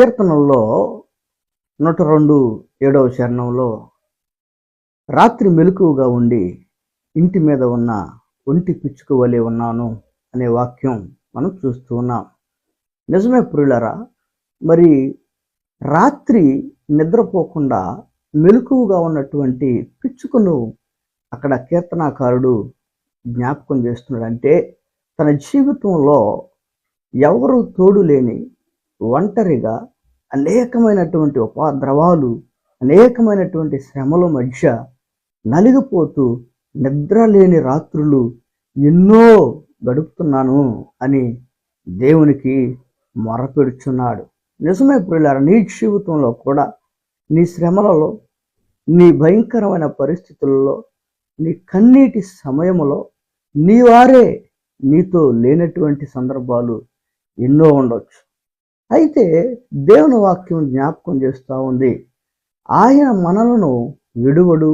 కీర్తనల్లో 102 చరణంలో రాత్రి మెలకువగా ఉండి ఇంటి మీద ఉన్న ఒంటి పిచ్చుక వలె ఉన్నాను అనే వాక్యం మనం చూస్తూ ఉన్నాం. నిజమే ప్రియులారా, మరి రాత్రి నిద్రపోకుండా మెలకువగా ఉన్నటువంటి పిచ్చుకను అక్కడ కీర్తనాకారుడు జ్ఞాపకం చేస్తున్నాడంటే తన జీవితంలో ఎవరు తోడు లేని ఒంటరిగా అనేకమైనటువంటి ఉపద్రవాలు, అనేకమైనటువంటి శ్రమల మధ్య నలిగిపోతూ నిద్ర లేని రాత్రులు ఎన్నో గడుపుతున్నాను అని దేవునికి మొరపెడుచున్నాడు. నిజమే ప్రియులారా, నీ జీవితంలో కూడా నీ శ్రమలలో, నీ భయంకరమైన పరిస్థితులలో, నీ కన్నీటి సమయంలో నీ వారే నీతో లేనటువంటి సందర్భాలు ఎన్నో ఉండవచ్చు. అయితే దేవుని వాక్యం జ్ఞాపకం చేస్తూ ఉంది, ఆయన మనలను విడువడు,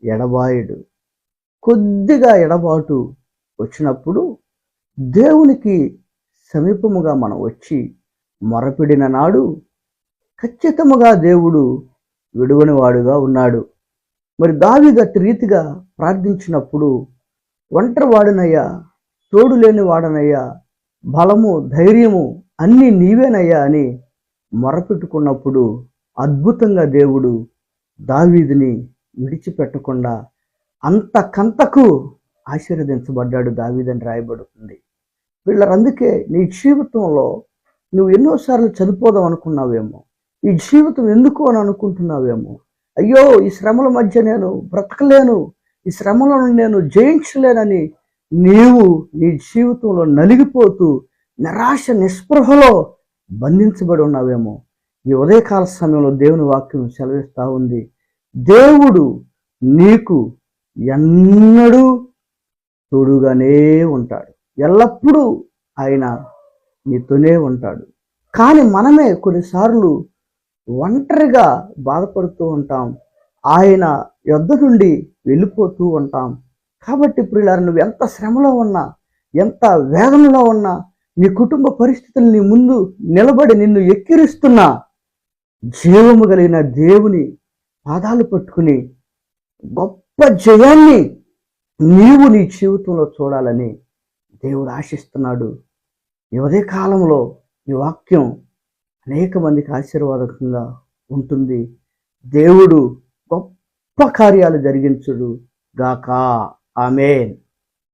ఎడబాయడు. కొద్దిగా ఎడబాటు వచ్చినప్పుడు దేవునికి సమీపముగా మనం వచ్చి మొరపెడిన నాడు ఖచ్చితముగా దేవుడు విడువని వాడుగా ఉన్నాడు. మరి దావీదు అట్టి రీతిగా ప్రార్థించినప్పుడు, ఒంటరి వాడనయ్యా, తోడు లేని వాడనయ్యా, బలము ధైర్యము అన్నీ నీవేనయ్యా అని మొరపెట్టుకున్నప్పుడు అద్భుతంగా దేవుడు దావీదుని విడిచిపెట్టకుండా అంతకంతకు ఆశీర్వదించబడ్డాడు దావీదని రాయబడుతుంది. వీళ్ళందుకే నీ జీవితంలో నువ్వు ఎన్నోసార్లు చనిపోదాం అనుకున్నావేమో, ఈ జీవితం ఎందుకు అని అనుకుంటున్నావేమో, అయ్యో ఈ శ్రమల మధ్య నేను బ్రతకలేను, ఈ శ్రమలను నేను జయించలేనని నీవు నీ జీవితంలో నలిగిపోతూ నిరాశ నిస్పృహలో బంధించబడి ఉన్నావేమో. ఈ ఉదయకాల సమయంలో దేవుని వాక్యం సెలవిస్తూ ఉంది, దేవుడు నీకు ఎన్నడూ తోడుగానే ఉంటాడు, ఎల్లప్పుడూ ఆయన నీతోనే ఉంటాడు. కానీ మనమే కొన్నిసార్లు ఒంటరిగా బాధపడుతూ ఉంటాం, ఆయన యొద్ద నుండి వెళ్ళిపోతూ ఉంటాం. కాబట్టి ప్రియులారా, నువ్వు ఎంత శ్రమలో ఉన్నా, ఎంత వేదనలో ఉన్నా, నీ కుటుంబ పరిస్థితులు నీ ముందు నిలబడి నిన్ను ఎక్కిరిస్తున్నా జీవము కలిగిన దేవుని పాదాలు పట్టుకుని గొప్ప జయాన్ని నీవు నీ జీవితంలో చూడాలని దేవుడు ఆశిస్తున్నాడు. ఈ ఉదయ కాలంలో ఈ వాక్యం అనేక మందికి ఆశీర్వాదకంగా ఉంటుంది. దేవుడు గొప్ప కార్యాలు జరిగించుడు గాక. ఆమేన్.